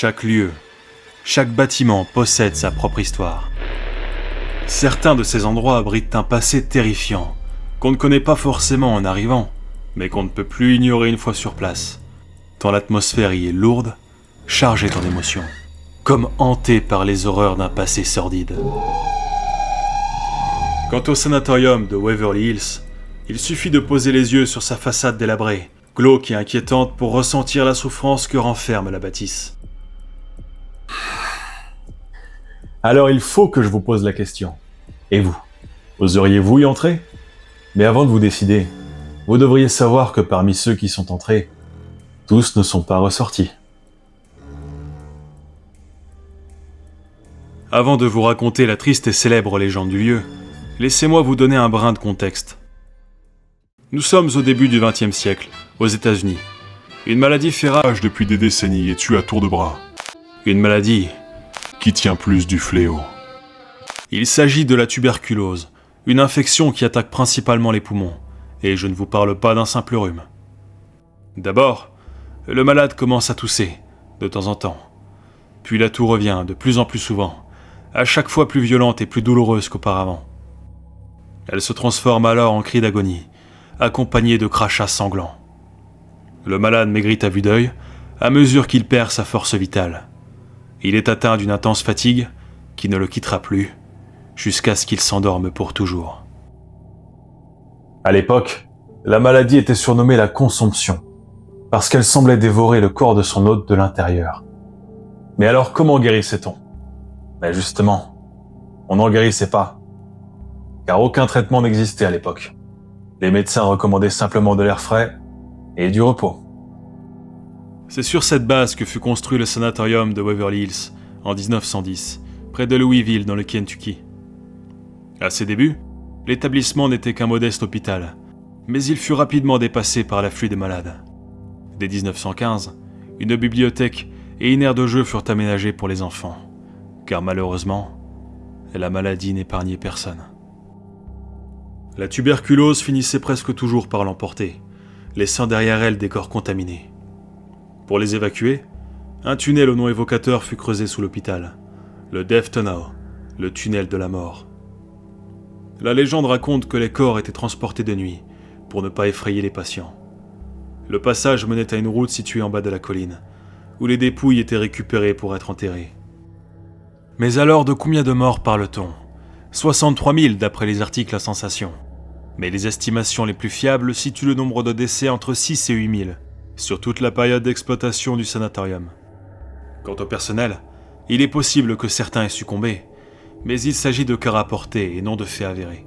Chaque lieu, chaque bâtiment possède sa propre histoire. Certains de ces endroits abritent un passé terrifiant, qu'on ne connaît pas forcément en arrivant, mais qu'on ne peut plus ignorer une fois sur place, tant l'atmosphère y est lourde, chargée en émotions, comme hantée par les horreurs d'un passé sordide. Quant au sanatorium de Waverly Hills, il suffit de poser les yeux sur sa façade délabrée, glauque et inquiétante pour ressentir la souffrance que renferme la bâtisse. Alors il faut que je vous pose la question. Et vous, oseriez-vous y entrer ? Mais avant de vous décider, vous devriez savoir que parmi ceux qui sont entrés, tous ne sont pas ressortis. Avant de vous raconter la triste et célèbre légende du lieu, laissez-moi vous donner un brin de contexte. Nous sommes au début du XXe siècle, aux États-Unis. Une maladie fait rage depuis des décennies et tue à tour de bras. Une maladie qui tient plus du fléau. Il s'agit de la tuberculose, une infection qui attaque principalement les poumons, et je ne vous parle pas d'un simple rhume. D'abord, le malade commence à tousser, de temps en temps. Puis la toux revient de plus en plus souvent, à chaque fois plus violente et plus douloureuse qu'auparavant. Elle se transforme alors en cri d'agonie, accompagnée de crachats sanglants. Le malade maigrit à vue d'œil, à mesure qu'il perd sa force vitale. Il est atteint d'une intense fatigue qui ne le quittera plus, jusqu'à ce qu'il s'endorme pour toujours. À l'époque, la maladie était surnommée la consomption, parce qu'elle semblait dévorer le corps de son hôte de l'intérieur. Mais alors comment guérissait-on ? Ben justement, on n'en guérissait pas, car aucun traitement n'existait à l'époque. Les médecins recommandaient simplement de l'air frais et du repos. C'est sur cette base que fut construit le sanatorium de Waverly Hills en 1910, près de Louisville dans le Kentucky. À ses débuts, l'établissement n'était qu'un modeste hôpital, mais il fut rapidement dépassé par l'afflux des malades. Dès 1915, une bibliothèque et une aire de jeu furent aménagées pour les enfants, car malheureusement, la maladie n'épargnait personne. La tuberculose finissait presque toujours par l'emporter, laissant derrière elle des corps contaminés. Pour les évacuer, un tunnel au nom évocateur fut creusé sous l'hôpital, le Death Tunnel, le tunnel de la mort. La légende raconte que les corps étaient transportés de nuit, pour ne pas effrayer les patients. Le passage menait à une route située en bas de la colline, où les dépouilles étaient récupérées pour être enterrées. Mais alors de combien de morts parle-t-on ? 63 000 d'après les articles à sensation. Mais les estimations les plus fiables situent le nombre de décès entre 6 et 8 000, sur toute la période d'exploitation du sanatorium. Quant au personnel, il est possible que certains aient succombé, mais il s'agit de cas rapportés et non de faits avérés.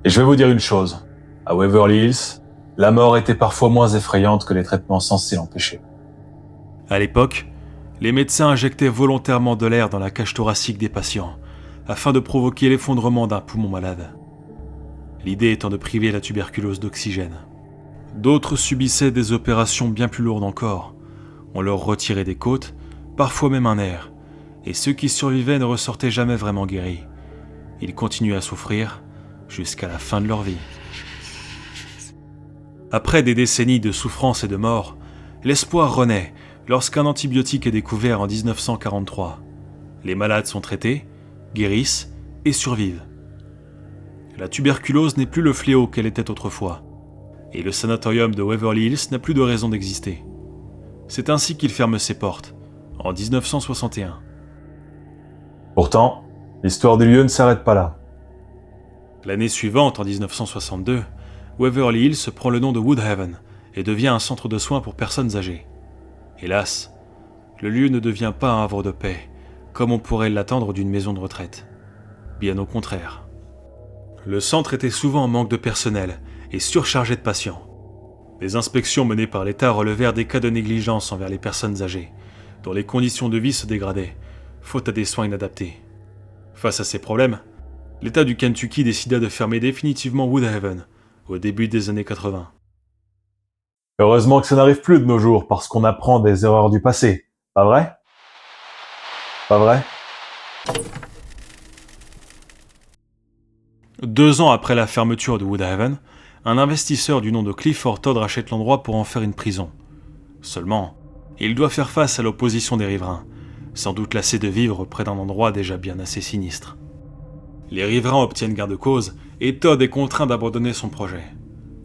Et je vais vous dire une chose, à Waverly Hills, la mort était parfois moins effrayante que les traitements censés l'empêcher. À l'époque, les médecins injectaient volontairement de l'air dans la cage thoracique des patients, afin de provoquer l'effondrement d'un poumon malade. L'idée étant de priver la tuberculose d'oxygène. D'autres subissaient des opérations bien plus lourdes encore. On leur retirait des côtes, parfois même un nerf, et ceux qui survivaient ne ressortaient jamais vraiment guéris. Ils continuaient à souffrir jusqu'à la fin de leur vie. Après des décennies de souffrance et de mort, l'espoir renaît lorsqu'un antibiotique est découvert en 1943. Les malades sont traités, guérissent et survivent. La tuberculose n'est plus le fléau qu'elle était autrefois, et le sanatorium de Waverly Hills n'a plus de raison d'exister. C'est ainsi qu'il ferme ses portes, en 1961. Pourtant, l'histoire du lieu ne s'arrête pas là. L'année suivante, en 1962, Waverly Hills prend le nom de Woodhaven et devient un centre de soins pour personnes âgées. Hélas, le lieu ne devient pas un havre de paix, comme on pourrait l'attendre d'une maison de retraite. Bien au contraire. Le centre était souvent en manque de personnel et surchargé de patients. Les inspections menées par l'État relevèrent des cas de négligence envers les personnes âgées, dont les conditions de vie se dégradaient, faute à des soins inadaptés. Face à ces problèmes, l'État du Kentucky décida de fermer définitivement Woodhaven au début des années 80. Heureusement que ça n'arrive plus de nos jours parce qu'on apprend des erreurs du passé, pas vrai ? Pas vrai ? 2 ans après la fermeture de Woodhaven, un investisseur du nom de Clifford Todd rachète l'endroit pour en faire une prison. Seulement, Il doit faire face à l'opposition des riverains, sans doute lassés de vivre près d'un endroit déjà bien assez sinistre. Les riverains obtiennent gain de cause et Todd est contraint d'abandonner son projet.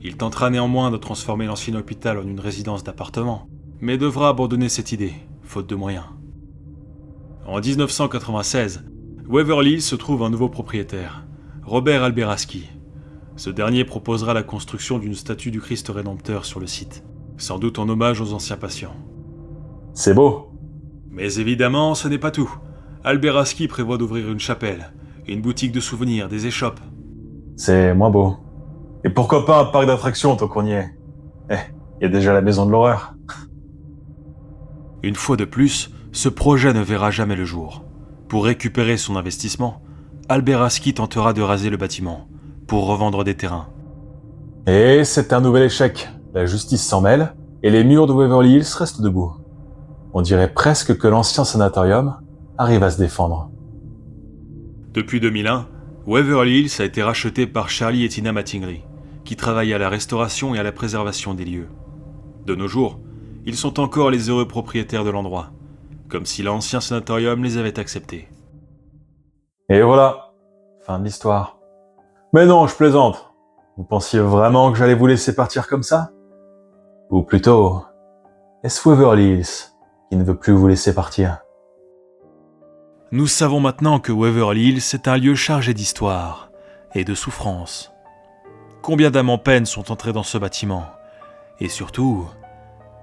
Il tentera néanmoins de transformer l'ancien hôpital en une résidence d'appartements, mais devra abandonner cette idée, faute de moyens. En 1996, Waverly Hills se trouve un nouveau propriétaire, Robert Alberaski. Ce dernier proposera la construction d'une statue du Christ Rédempteur sur le site, sans doute en hommage aux anciens patients. C'est beau. Mais évidemment, ce n'est pas tout. Alberaski prévoit d'ouvrir une chapelle, une boutique de souvenirs, des échoppes. C'est moins beau. Et pourquoi pas un parc d'attractions tant qu'on y est? Il y a déjà la maison de l'horreur. Une fois de plus, ce projet ne verra jamais le jour. Pour récupérer son investissement, Alberaski tentera de raser le bâtiment, pour revendre des terrains. Et c'est un nouvel échec. La justice s'en mêle, et les murs de Waverly Hills restent debout. On dirait presque que l'ancien sanatorium arrive à se défendre. Depuis 2001, Waverly Hills a été racheté par Charlie et Tina Mattingly, qui travaillent à la restauration et à la préservation des lieux. De nos jours, ils sont encore les heureux propriétaires de l'endroit, comme si l'ancien sanatorium les avait acceptés. Et voilà, fin de l'histoire. Mais non, je plaisante. Vous pensiez vraiment que j'allais vous laisser partir comme ça? Ou plutôt, est-ce Waverly Hills qui ne veut plus vous laisser partir? Nous savons maintenant que Waverly Hills est un lieu chargé d'histoire et de souffrance. Combien d'âmes en peine sont entrées dans ce bâtiment? Et surtout,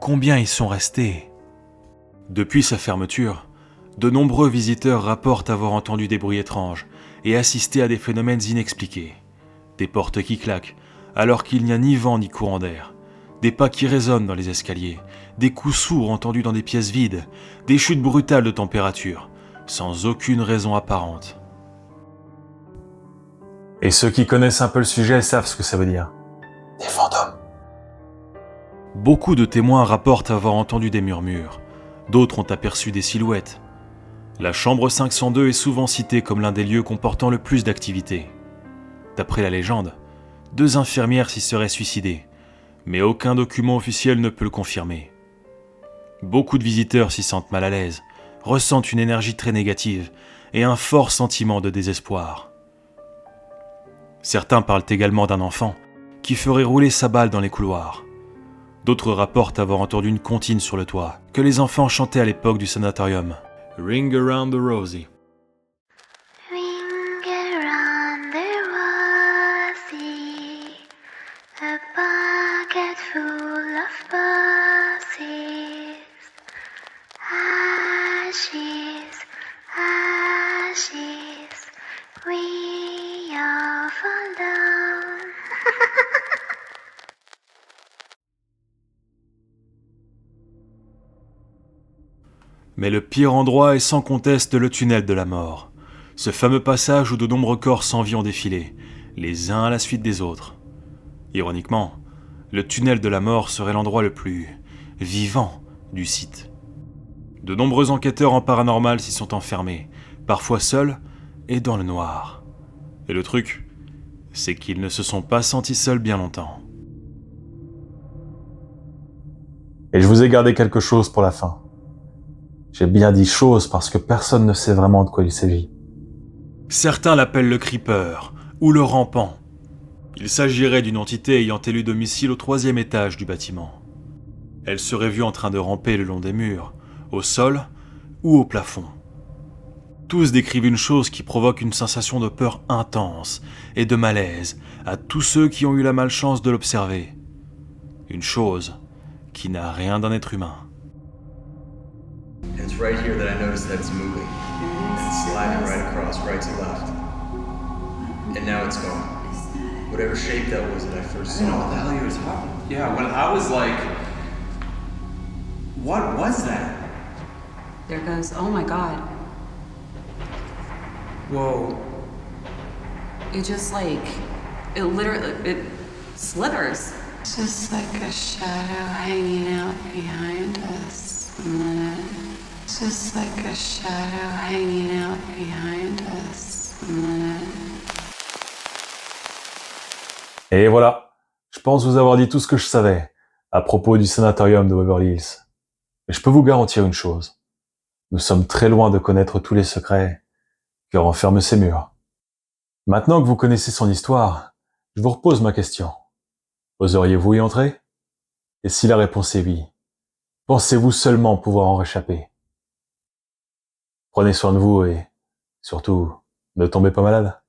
combien y sont restés? Depuis sa fermeture, de nombreux visiteurs rapportent avoir entendu des bruits étranges et assisté à des phénomènes inexpliqués. Des portes qui claquent, alors qu'il n'y a ni vent ni courant d'air. Des pas qui résonnent dans les escaliers, des coups sourds entendus dans des pièces vides, des chutes brutales de température, sans aucune raison apparente. Et ceux qui connaissent un peu le sujet savent ce que ça veut dire. Des fantômes. Beaucoup de témoins rapportent avoir entendu des murmures. D'autres ont aperçu des silhouettes. La chambre 502 est souvent citée comme l'un des lieux comportant le plus d'activité. D'après la légende, 2 infirmières s'y seraient suicidées, mais aucun document officiel ne peut le confirmer. Beaucoup de visiteurs s'y sentent mal à l'aise, ressentent une énergie très négative et un fort sentiment de désespoir. Certains parlent également d'un enfant qui ferait rouler sa balle dans les couloirs. D'autres rapportent avoir entendu une comptine sur le toit que les enfants chantaient à l'époque du sanatorium. Ring around the rosy. Ring around the rosy, a bucket full of posies. Ashes, ashes, we all fall down. Mais le pire endroit est sans conteste le tunnel de la mort. Ce fameux passage où de nombreux corps sans vie ont défilé, les uns à la suite des autres. Ironiquement, le tunnel de la mort serait l'endroit le plus vivant du site. De nombreux enquêteurs en paranormal s'y sont enfermés, parfois seuls et dans le noir. Et le truc, c'est qu'ils ne se sont pas sentis seuls bien longtemps. Et je vous ai gardé quelque chose pour la fin. J'ai bien dit chose parce que personne ne sait vraiment de quoi il s'agit. Certains l'appellent le Creeper ou le Rampant. Il s'agirait d'une entité ayant élu domicile au 3e étage du bâtiment. Elle serait vue en train de ramper le long des murs, au sol ou au plafond. Tous décrivent une chose qui provoque une sensation de peur intense et de malaise à tous ceux qui ont eu la malchance de l'observer. Une chose qui n'a rien d'un être humain. And it's right here that I noticed that it's moving. It's sliding right across, right to left. And now it's gone. Whatever shape that was that I first I don't know what the saw. hell you were talking. Yeah, when I was like, what was that? There goes, oh my god. Whoa. It just like, it literally, it slithers. Just like a shadow hanging out behind us. Just like a shadow hanging out behind us. Et voilà, je pense vous avoir dit tout ce que je savais à propos du sanatorium de Waverly Hills. Mais je peux vous garantir une chose. Nous sommes très loin de connaître tous les secrets que renferment ces murs. Maintenant que vous connaissez son histoire, je vous repose ma question. Oseriez-vous y entrer? Et si la réponse est oui, pensez-vous seulement pouvoir en réchapper? Prenez soin de vous et, surtout, ne tombez pas malade.